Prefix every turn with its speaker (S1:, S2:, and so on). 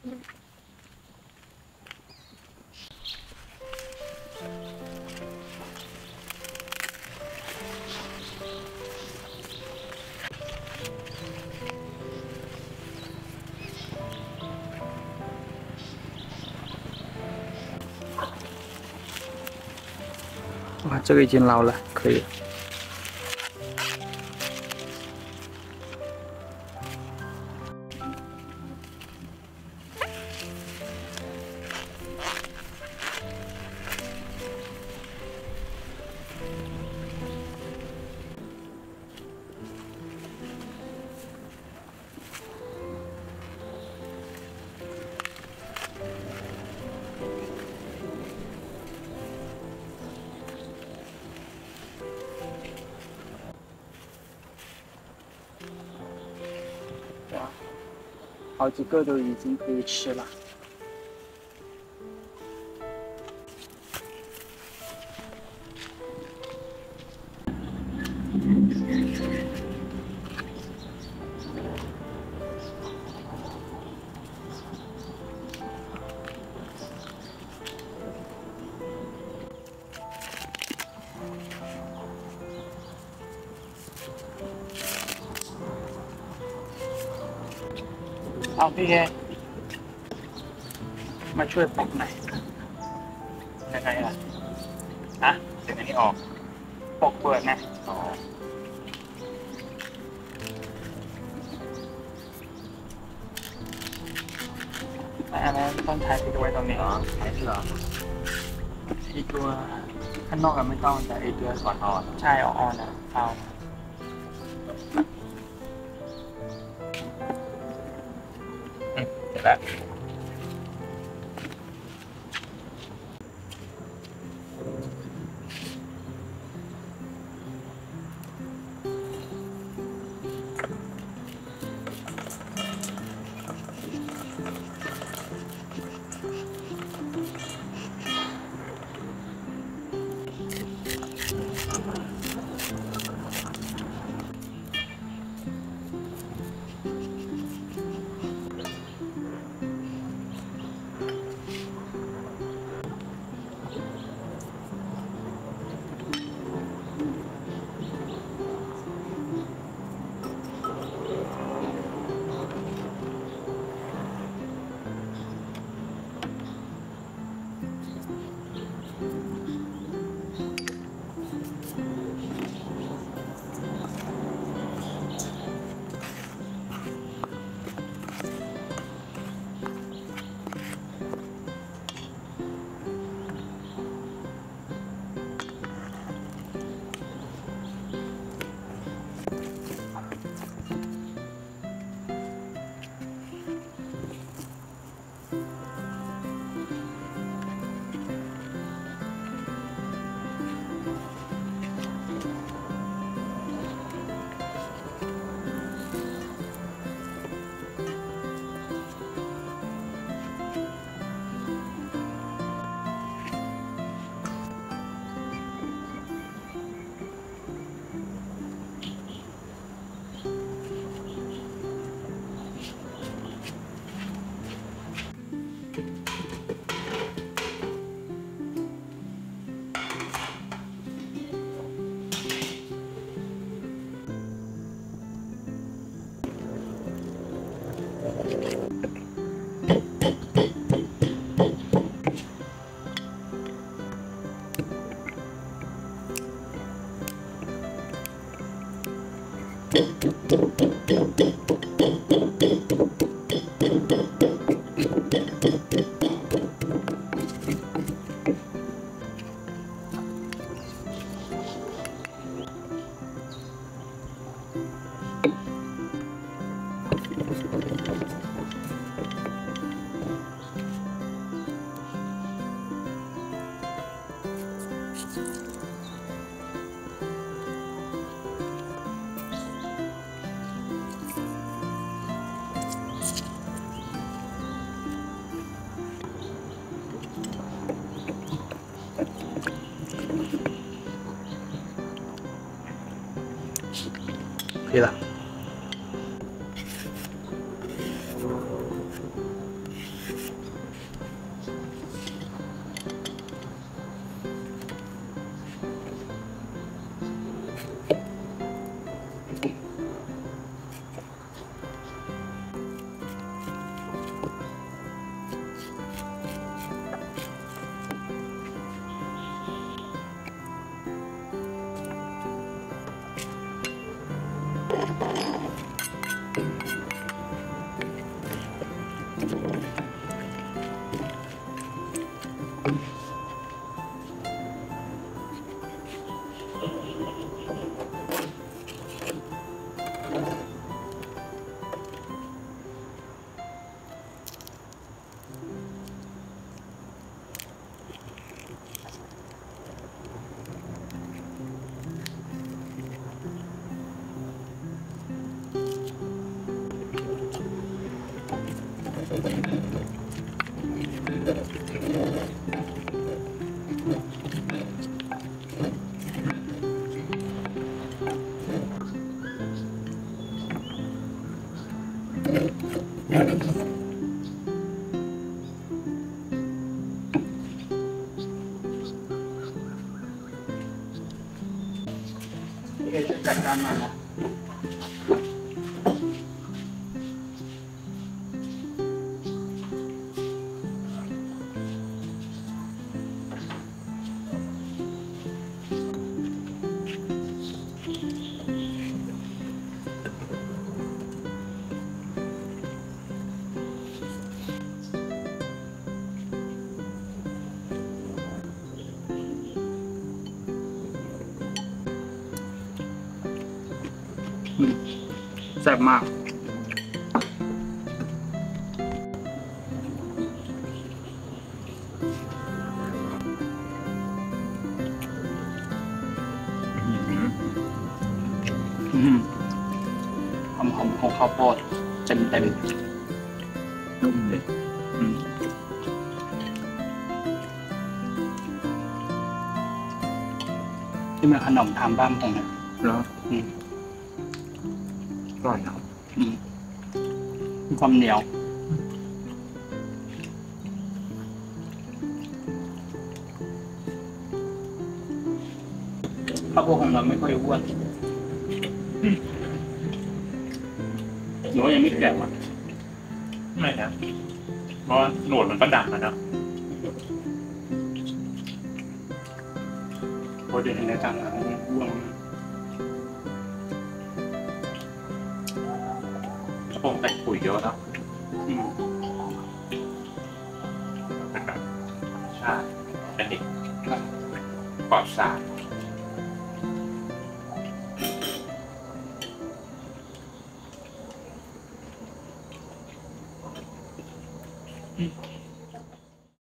S1: 哇，这个已经捞了，可以了。哇，好几个都已经可以吃了。เอาพี่แกมาช่วยปอกหน่อยยังไงล่ะฮะเดี๋ยวอันนี้ออกปอกเปลือกนะอ๋ออันนั้นต้องใช้ไปด้วยตรงนี้ใช้เหรอไอตัวข้างนอกก็ไม่ต้องแต่ไอตัวก่อนอ่อนใช่อ่อนนะเอาเสร็จแล้ว可以了。พี่เอช่วยจัดการหน่อยนะแซ่บมากหอมของข้าวโพดเต็มนุ่มเลยที่มันขนมทำบ้านผมนะแล้วอร่อยนะมีความเหนียวข้าวโพดของเราไม่ค่อยอ้วนหรือว่ายังไม่แก่อ่ะ
S2: ไม่นะเพราะว่าหนวดมันก็ดำนะ
S1: พอเดี๋ยวในต่างๆอ้วน
S2: คงแต่งปุ๋ยเยอะแล้วเป็นแบบชาติเป็นเด็กปลอดสาร
S1: อืม